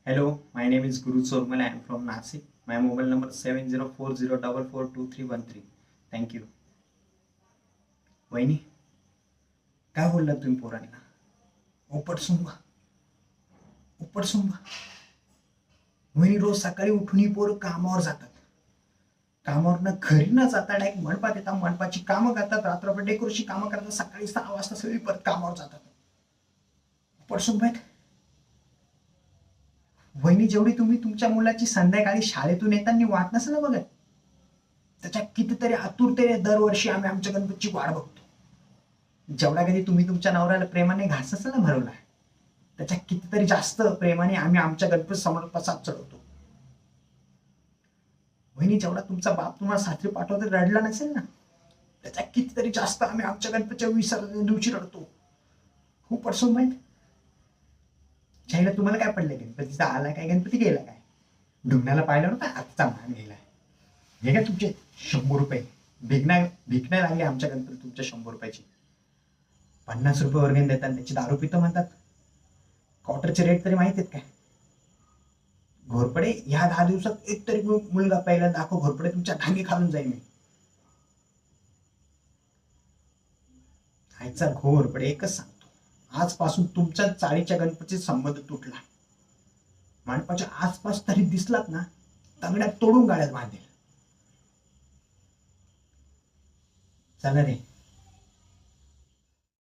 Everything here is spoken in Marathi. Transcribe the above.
Hello, my name is Guru Sormal. I am from Nasik. My mobile number 7040442313. Thank you. वहिनी, काय बोललात तुम्ही पोरांना? उपटसुंब उपटसुंब. वहिनी रोज सकाळी उठून ही पोरं कामावर जातात. कामावरनं घरी न जाता डायरेक्ट मंडपात येतात. मंडपाची कामं करतात, रात्रभर डेकोरेशनची कामं करतात. सकाळी 6 वाजता सगळी परत कामावर जातात. उपटसुंब आहेत. वहिनी, जेवढी तुम्ही तुमच्या मुलाची संध्याकाळी शाळेतून येताना वाट नसेल ना बघत, त्याच्या कितीतरी आतुरतेने दरवर्षी आम्ही आमच्या गणपतीची वाट बघतो. जेवढा कधी तुम्ही तुमच्या नवऱ्याला प्रेमाने घास असेल ना भरवला, त्याच्या कितीतरी जास्त प्रेमाने आम्ही आमच्या गणपती समोर प्रसाद चढवतो. वहिनी, जेवढा तुमचा बाप तुम्हाला सासरी पाठवत रडला नसेल ना, त्याच्या कितीतरी जास्त आम्ही आमच्या गणपतीच्या विसर्जन दिवशी रडतो. खूप पडसून माहित. शाहीला तुम्हाला काय पडलं? गणपतीचा आला काय, गणपती गेला काय? ढुंगणाला पाहिलं नव्हता, आजचा मान गेलाय. हे काय तुमचे 100 रुपये भिकण्या लागले आमच्या गणपती तुमच्या 100 रुपयाची. 50 रुपये वर्गण देतात, त्याची दारू पितो म्हणतात. क्वार्टरचे रेट तरी माहित आहेत काय? घोरपडे, ह्या 10 दिवसात एक तरी मुलगा पहिला दाखव, घोरपडे तुमच्या ढांगे खालून जाईल मी. आईचा घोरपडे एकच सांगतो, आजपासून तुमच्या चाळीच्या गणपतीचा संबंध तुटला. मंडपाच्या आसपास तरी दिसलात ना, तंगड्यात तोडून गाड्यात बांधेल. चला रे.